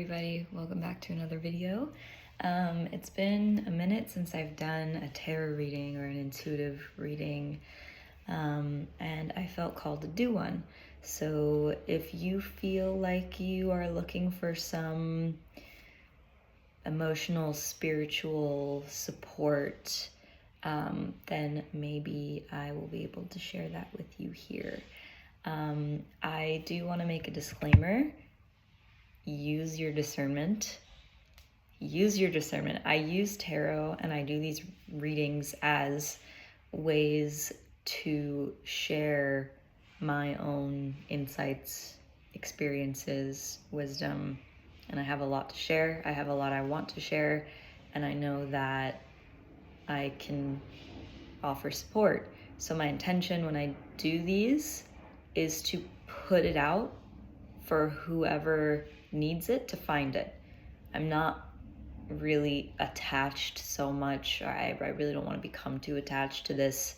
everybody, welcome back to another video. It's been a minute since I've done a tarot reading or an intuitive reading, and I felt called to do one. So if you feel like you are looking for some emotional, spiritual support, then maybe I will be able to share that with you here. I do want to make a disclaimer. Use your discernment. Use your discernment. I use tarot and I do these readings as ways to share my own insights, experiences, wisdom, and I have a lot to share. I have a lot I want to share, and I know that I can offer support. So my intention when I do these is to put it out for whoever needs it to find it. I'm not really attached so much. I really don't want to become too attached to this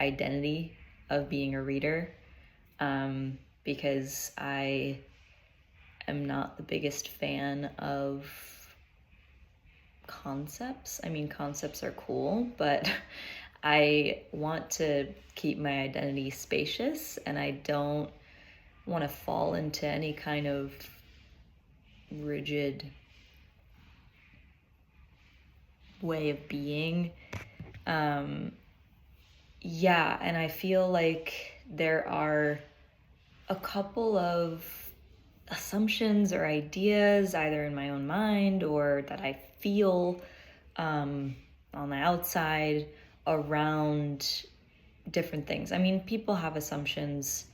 identity of being a reader, because I am not the biggest fan of concepts. I mean, concepts are cool, but I want to keep my identity spacious, and I don't want to fall into any kind of rigid way of being. Yeah, and I feel like there are a couple of assumptions or ideas either in my own mind or that I feel on the outside around different things. I mean, people have assumptions.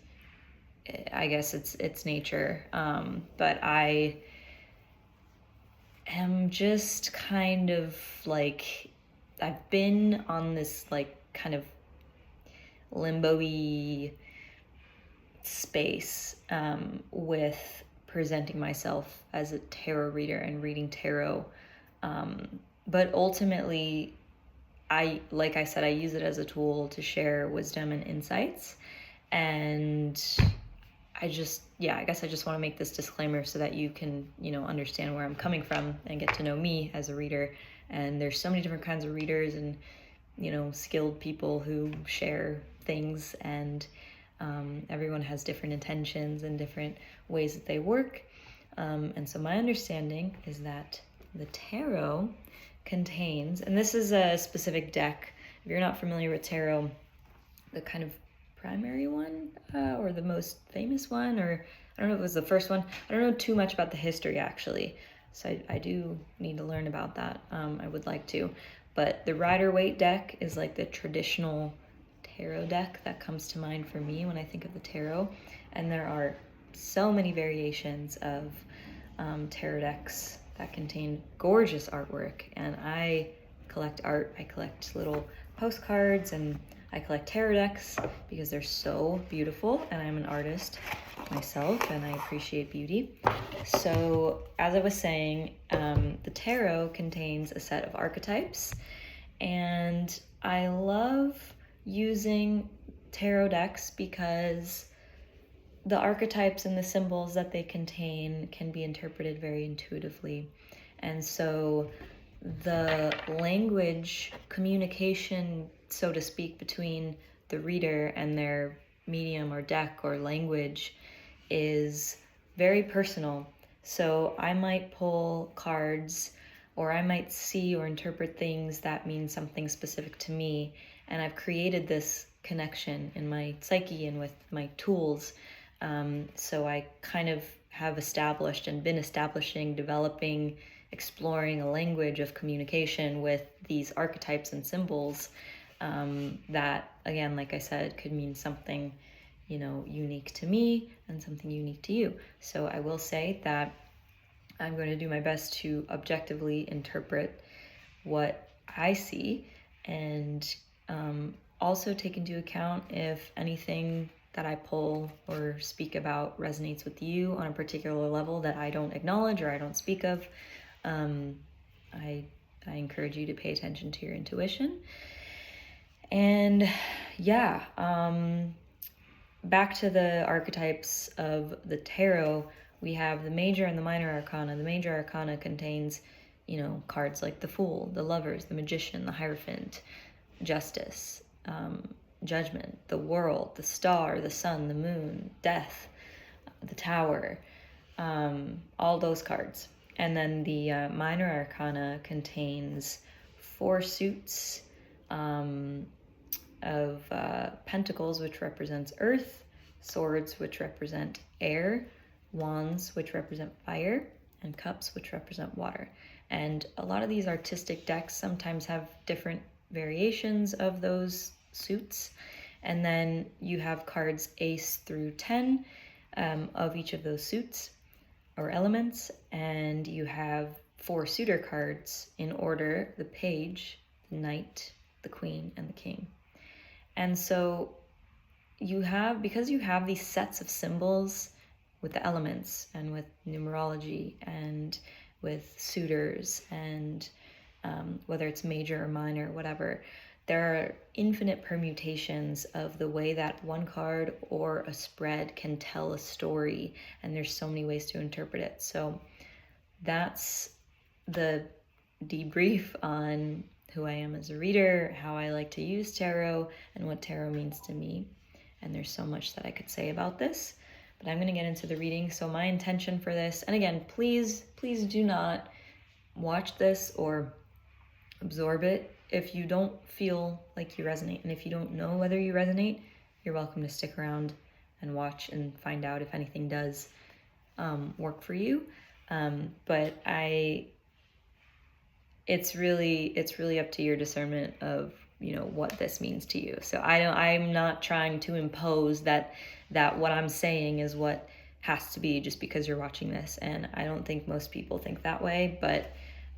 I guess it's nature, but I am just kind of like, I've been on this like kind of limbo-y space with presenting myself as a tarot reader and reading tarot, but ultimately like I said, I use it as a tool to share wisdom and insights, and I guess I just want to make this disclaimer so that you can, understand where I'm coming from and get to know me as a reader. And there's so many different kinds of readers and, skilled people who share things, and everyone has different intentions and different ways that they work. And so my understanding is that the tarot contains, and this is a specific deck. If you're not familiar with tarot, the kind of primary one or the most famous one, or I don't know if it was the first one. I don't know too much about the history actually, so I do need to learn about that. I would like to, but the Rider-Waite deck is like the traditional tarot deck that comes to mind for me when I think of the tarot, and there are so many variations of tarot decks that contain gorgeous artwork, and I collect art. I collect little postcards and I collect tarot decks because they're so beautiful, and I'm an artist myself and I appreciate beauty. So as I was saying, the tarot contains a set of archetypes, and I love using tarot decks because the archetypes and the symbols that they contain can be interpreted very intuitively. And so the language, communication, so to speak, between the reader and their medium or deck or language is very personal. So I might pull cards, or I might see or interpret things that mean something specific to me, and I've created this connection in my psyche and with my tools. So I kind of have established and been establishing, developing, exploring a language of communication with these archetypes and symbols that, again, like I said, could mean something, unique to me and something unique to you. So I will say that I'm going to do my best to objectively interpret what I see, and also take into account if anything that I pull or speak about resonates with you on a particular level that I don't acknowledge or I don't speak of. I encourage you to pay attention to your intuition. And back to the archetypes of the tarot. we have the major and the minor arcana. The major arcana contains, cards like the Fool, the Lovers, the Magician, the Hierophant, Justice, Judgment, the World, the Star, the Sun, the Moon, Death, the Tower, all those cards. And then the minor arcana contains 4 suits of pentacles, which represents earth, swords, which represent air, wands, which represent fire, and cups, which represent water. And a lot of these artistic decks sometimes have different variations of those suits. And then you have cards ace through 10 of each of those suits or elements, and you have 4 suitor cards in order: the page, the knight, the queen, and the king. And so because you have these sets of symbols with the elements and with numerology and with suitors and whether it's major or minor, whatever, there are infinite permutations of the way that one card or a spread can tell a story, and there's so many ways to interpret it. So that's the debrief on who I am as a reader, how I like to use tarot, and what tarot means to me. And there's so much that I could say about this, but I'm going to get into the reading. So my intention for this, and again, please do not watch this or absorb it if you don't feel like you resonate. And if you don't know whether you resonate, you're welcome to stick around and watch and find out if anything does work for you. But it's really up to your discernment of what this means to you. So I'm not trying to impose that what I'm saying is what has to be just because you're watching this, and I don't think most people think that way. But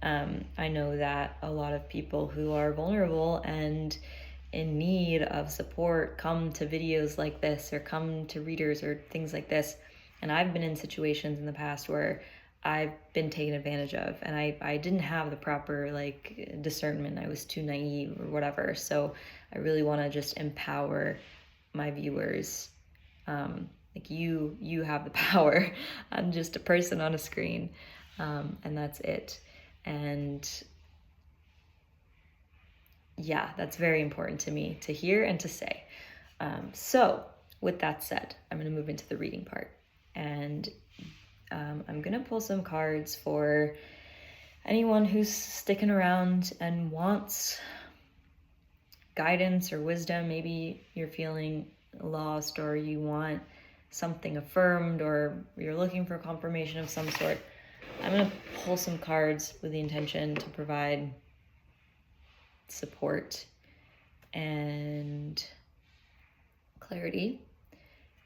I know that a lot of people who are vulnerable and in need of support come to videos like this or come to readers or things like this. And I've been in situations in the past where I've been taken advantage of, and I didn't have the proper discernment. I was too naive or whatever. So I really want to just empower my viewers. You have the power. I'm just a person on a screen, and that's it. And yeah, that's very important to me to hear and to say. So with that said, I'm going to move into the reading part, and I'm going to pull some cards for anyone who's sticking around and wants guidance or wisdom. Maybe you're feeling lost, or you want something affirmed, or you're looking for confirmation of some sort. I'm going to pull some cards with the intention to provide support and clarity,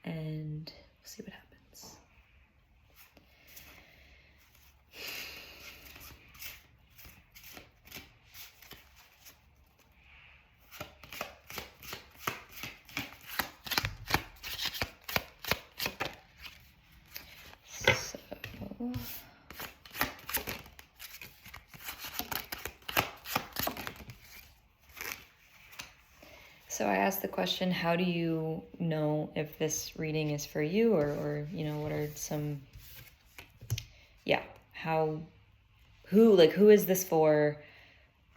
and we'll see what happens. So I asked the question, how do you know if this reading is for you, or what are some, who is this for?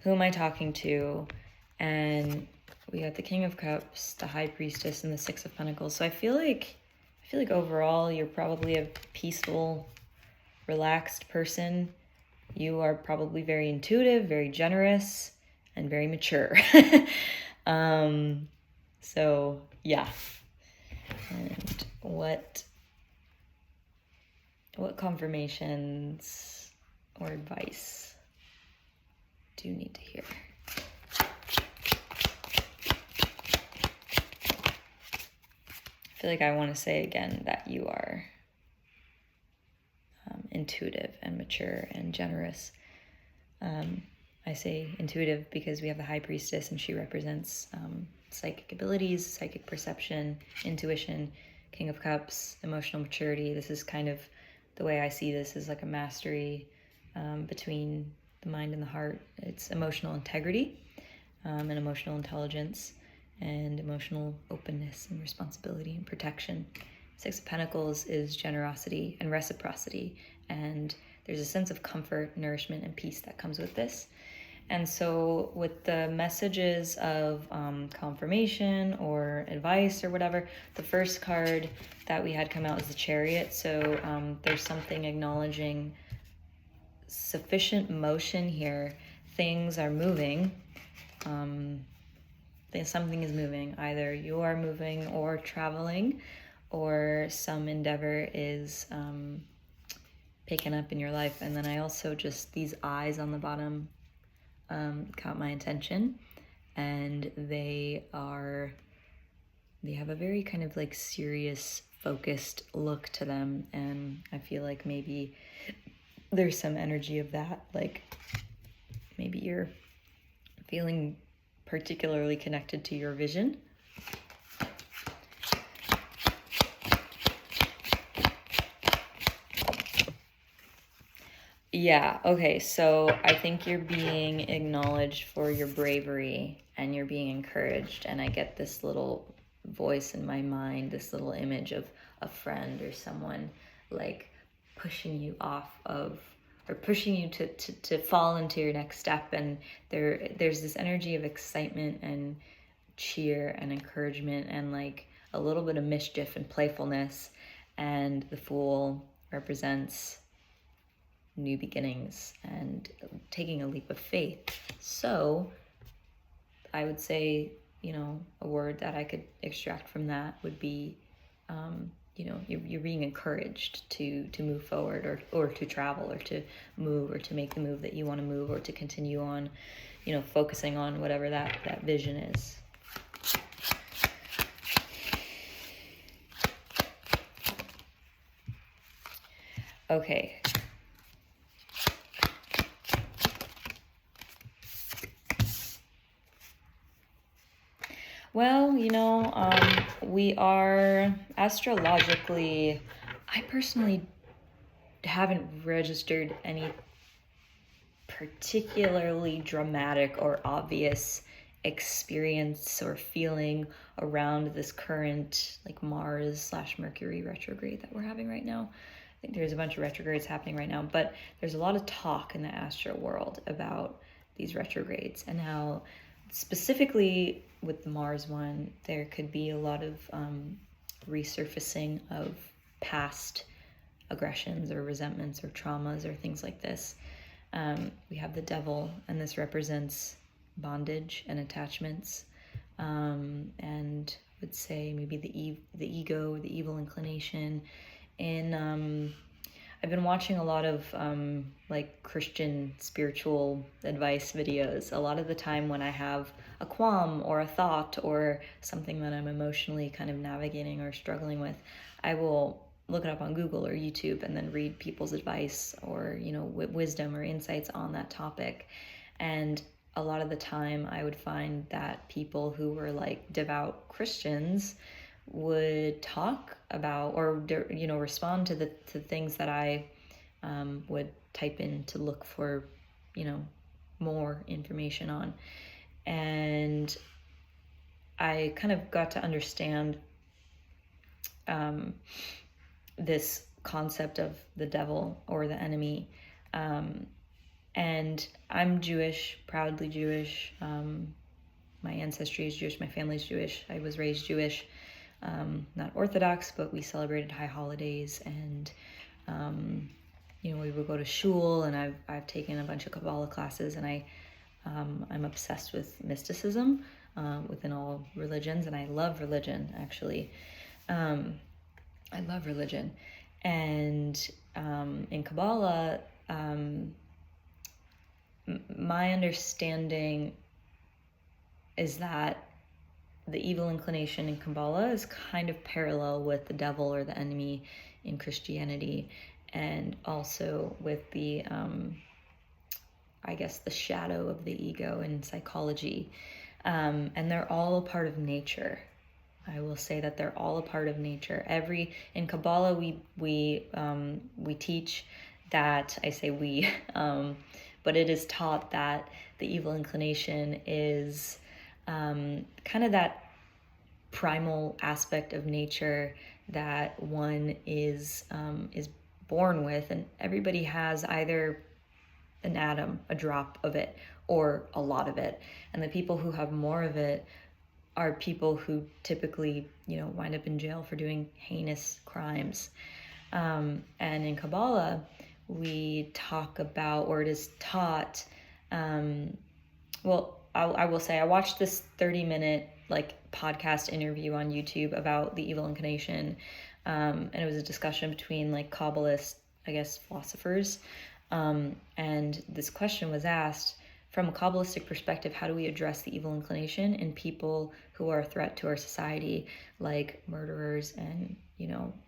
Who am I talking to? And we got the King of Cups, the High Priestess, and the Six of Pentacles. So I feel like overall you're probably a peaceful, relaxed person. You are probably very intuitive, very generous, and very mature. So yeah. And what confirmations or advice do you need to hear? I feel like I want to say again that you are intuitive and mature and generous. I say intuitive because we have the High Priestess, and she represents psychic abilities, psychic perception, intuition. King of Cups, emotional maturity. This is kind of the way I see this, is like a mastery between the mind and the heart. It's emotional integrity and emotional intelligence and emotional openness and responsibility and protection. Six of Pentacles is generosity and reciprocity, and there's a sense of comfort, nourishment, and peace that comes with this. And so with the messages of confirmation or advice or whatever, the first card that we had come out is the Chariot. So there's something acknowledging sufficient motion here. Things are moving. Something is moving. Either you are moving or traveling, or some endeavor is picking up in your life. And then I also just, these eyes on the bottom caught my attention, and they have a very kind of like serious, focused look to them, and I feel like maybe there's some energy of that, like maybe you're feeling particularly connected to your vision. Yeah, okay, so I think you're being acknowledged for your bravery, and you're being encouraged, and I get this little voice in my mind, this little image of a friend or someone like pushing you off of, or pushing you to fall into your next step, and there's this energy of excitement and cheer and encouragement and like a little bit of mischief and playfulness, and the Fool represents new beginnings and taking a leap of faith. So I would say, you know, a word that I could extract from that would be, you know, you're being encouraged to move forward, or to travel, or to move, or to make the move that you want to move, or to continue on, you know, focusing on whatever that vision is. Okay. Well, you know, we are astrologically, I personally haven't registered any particularly dramatic or obvious experience or feeling around this current like Mars/Mercury retrograde that we're having right now. I think there's a bunch of retrogrades happening right now, but there's a lot of talk in the astro world about these retrogrades, and how specifically with the Mars one, there could be a lot of resurfacing of past aggressions or resentments or traumas or things like this. We have the Devil, and this represents bondage and attachments, and I would say maybe the ego, the evil inclination. And I've been watching a lot of like Christian spiritual advice videos. A lot of the time when I have a qualm or a thought or something that I'm emotionally kind of navigating or struggling with, I will look it up on Google or YouTube and then read people's advice or, you know, wisdom or insights on that topic. And a lot of the time I would find that people who were like devout Christians would talk about, or, you know, respond to the things that I would type in to look for, you know, more information on. And I kind of got to understand this concept of the devil or the enemy. And I'm Jewish, proudly Jewish. My ancestry is Jewish, my family's Jewish. I was raised Jewish. Not Orthodox, but we celebrated high holidays, and you know, we would go to shul, and I've taken a bunch of Kabbalah classes, and I'm obsessed with mysticism within all religions, and I love religion, actually. I love religion, and in Kabbalah, my understanding is that the evil inclination in Kabbalah is kind of parallel with the devil or the enemy in Christianity, and also with the, I guess, the shadow of the ego in psychology. And they're all a part of nature. I will say that they're all a part of nature. In Kabbalah, we teach that, I say we, but it is taught that the evil inclination is kind of that primal aspect of nature that one is born with, and everybody has either an atom, a drop of it, or a lot of it. And the people who have more of it are people who typically, wind up in jail for doing heinous crimes. And in Kabbalah, we talk about, or it is taught, well, I will say I watched this 30-minute podcast interview on YouTube about the evil inclination, and it was a discussion between Kabbalist, I guess, philosophers, and this question was asked: from a Kabbalistic perspective, how do we address the evil inclination in people who are a threat to our society, like murderers and,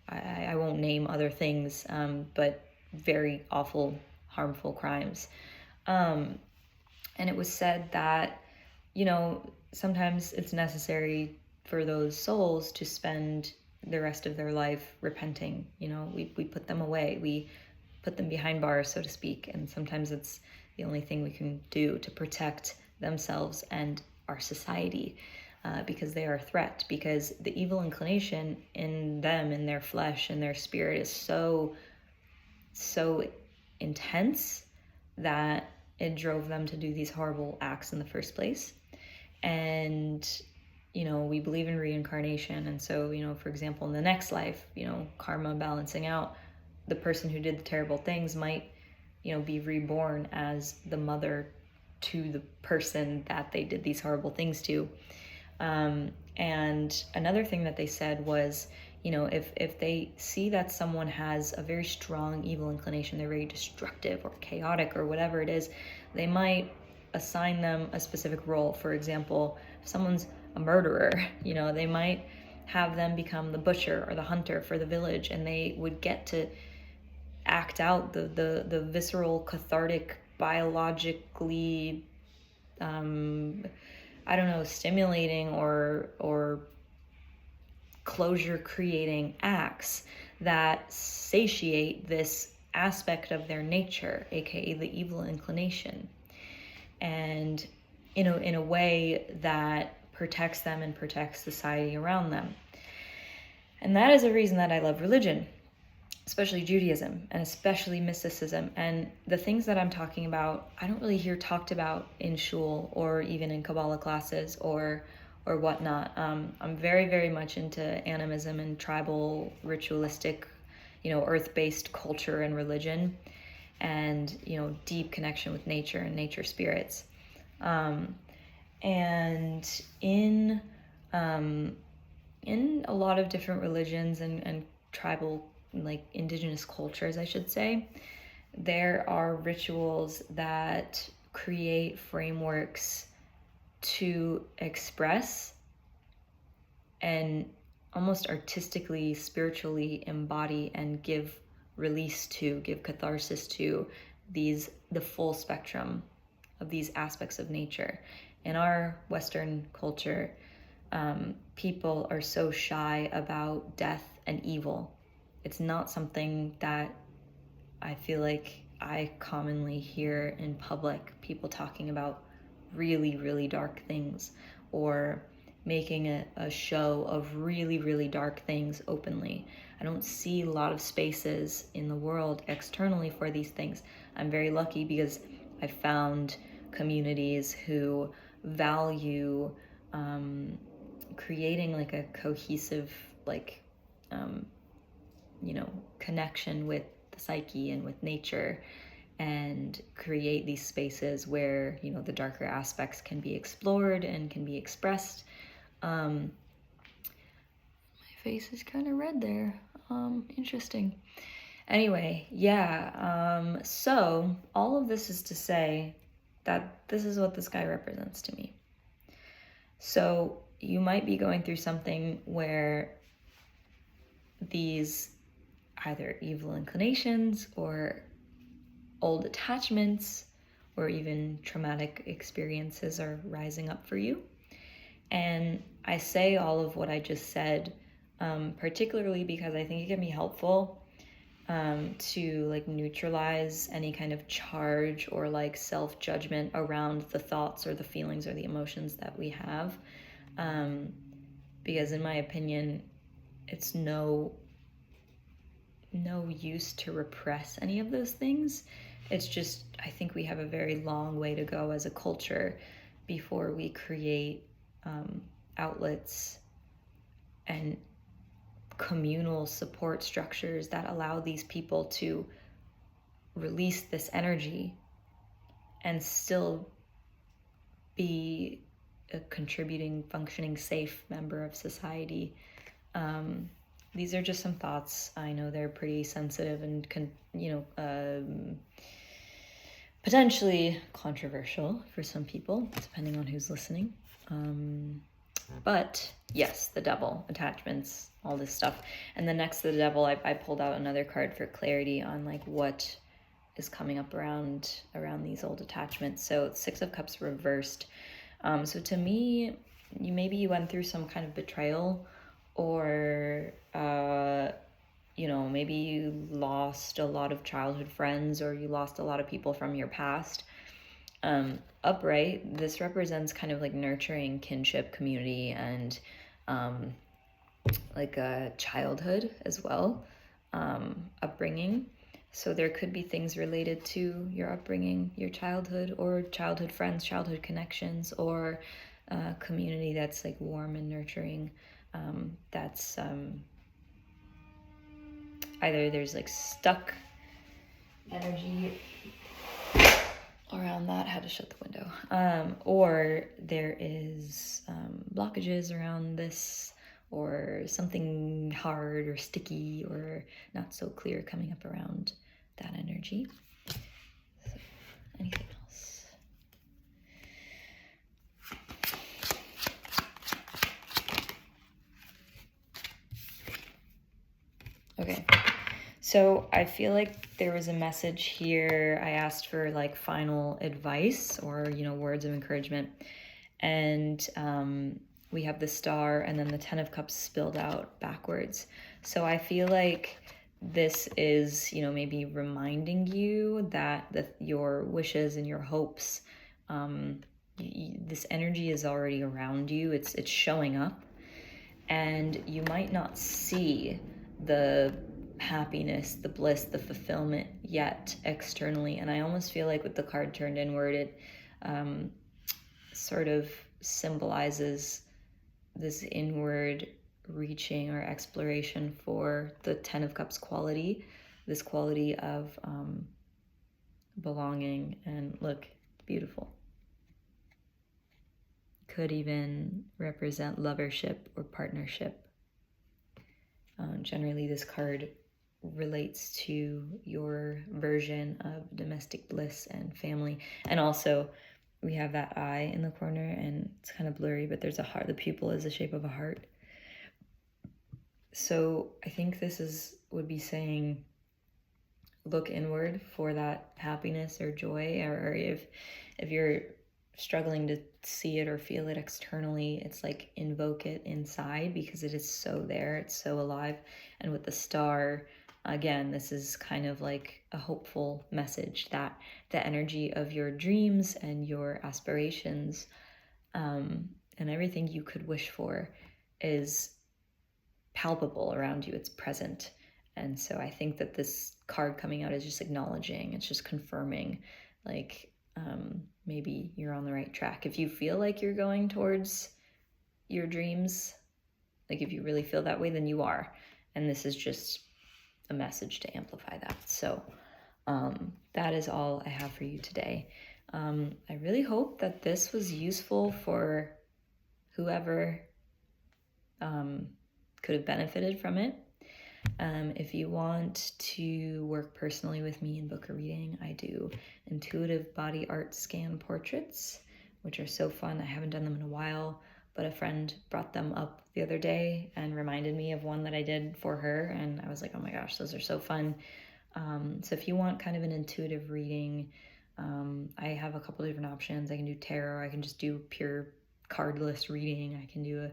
I won't name other things, but very awful, harmful crimes. And it was said that, sometimes it's necessary for those souls to spend the rest of their life repenting. We put them away. We put them behind bars, so to speak. And sometimes it's the only thing we can do to protect themselves and our society, because they are a threat, because the evil inclination in them, in their flesh, in their spirit is so intense that it drove them to do these horrible acts in the first place. And, we believe in reincarnation. And so, for example, in the next life, karma balancing out, the person who did the terrible things might, be reborn as the mother to the person that they did these horrible things to. And another thing that they said was, if they see that someone has a very strong evil inclination, they're very destructive or chaotic or whatever it is, they might assign them a specific role. For example, if someone's a murderer, they might have them become the butcher or the hunter for the village, and they would get to act out the visceral, cathartic, biologically, stimulating or closure creating acts that satiate this aspect of their nature, aka the evil inclination, and in a way that protects them and protects society around them. And that is a reason that I love religion, especially Judaism and especially mysticism. And the things that I'm talking about, I don't really hear talked about in shul or even in Kabbalah classes or whatnot. I'm very, very much into animism and tribal, ritualistic, earth-based culture and religion, and, deep connection with nature and nature spirits. And in a lot of different religions and tribal, indigenous cultures, I should say, there are rituals that create frameworks to express and almost artistically, spiritually embody and give release to, give catharsis to the full spectrum of these aspects of nature. In our Western culture, people are so shy about death and evil. It's not something that I feel like I commonly hear in public, people talking about really, really dark things, or making a show of really, really dark things openly. I don't see a lot of spaces in the world externally for these things. I'm very lucky because I found communities who value creating a cohesive connection with the psyche and with nature, and create these spaces where the darker aspects can be explored and can be expressed. My face is kind of red there. Interesting. Anyway, so all of this is to say that this is what this guy represents to me. So you might be going through something where these either evil inclinations or old attachments or even traumatic experiences are rising up for you. And I say all of what I just said, particularly because I think it can be helpful to neutralize any kind of charge or self-judgment around the thoughts or the feelings or the emotions that we have. Because in my opinion, it's no use to repress any of those things. It's just, I think we have a very long way to go as a culture before we create outlets and communal support structures that allow these people to release this energy and still be a contributing, functioning, safe member of society. These are just some thoughts. I know they're pretty sensitive and potentially controversial for some people, depending on who's listening. But yes, the devil, attachments, all this stuff. And then next to the devil, I pulled out another card for clarity on like what is coming up around these old attachments. So 6 of Cups reversed. So to me, maybe you went through some kind of betrayal, or maybe you lost a lot of childhood friends, or you lost a lot of people from your past. Upright, this represents kind of like nurturing kinship, community, and like a childhood as well, upbringing. So there could be things related to your upbringing, your childhood, or childhood friends, childhood connections, or community that's like warm and nurturing. That's either there's like stuck energy around that, had to shut the window, or there is blockages around this, or something hard or sticky or not so clear coming up around that energy. So, anything else? Okay, so I feel like there was a message here. I asked for like final advice or, words of encouragement. And we have the Star and then the 10 of Cups spilled out backwards. So I feel like this is, maybe reminding you that your wishes and your hopes, this energy is already around you. It's showing up, and you might not see the happiness, the bliss, the fulfillment yet externally. And I almost feel like with the card turned inward, it sort of symbolizes this inward reaching or exploration for the 10 of Cups quality, this quality of belonging. And look, beautiful. Could even represent lovership or partnership. Generally, this card relates to your version of domestic bliss and family. And also, we have that eye in the corner, and it's kind of blurry, but there's a heart. The pupil is the shape of a heart. So I think this would be saying, look inward for that happiness or joy, or if you're struggling to see it or feel it externally, it's like invoke it inside, because it is so there, it's so alive. And with the Star, again, this is kind of like a hopeful message that the energy of your dreams and your aspirations and everything you could wish for is palpable around you, it's present. And so I think that this card coming out is just acknowledging, it's just confirming, like, maybe you're on the right track. If you feel like you're going towards your dreams, like if you really feel that way, then you are. And this is just a message to amplify that. So that is all I have for you today. I really hope that this was useful for whoever could have benefited from it. If you want to work personally with me and book a reading, I do intuitive body art scan portraits, which are so fun. I haven't done them in a while, but a friend brought them up the other day and reminded me of one that I did for her, and I was like, oh my gosh, those are so fun. So if you want kind of an intuitive reading, I have a couple different options. I can do tarot, I can just do pure cardless reading, I can do a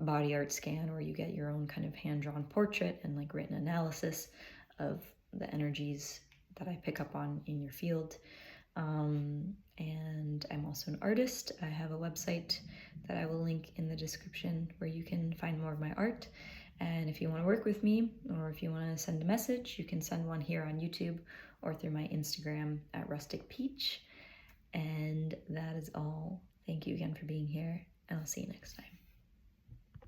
body art scan where you get your own kind of hand-drawn portrait and like written analysis of the energies that I pick up on in your field. And I'm also an artist. I have a website that I will link in the description where you can find more of my art. And if you want to work with me, or if you want to send a message, you can send one here on YouTube or through my Instagram at Rustic Peach. And that is all. Thank you again for being here, and I'll see you next time.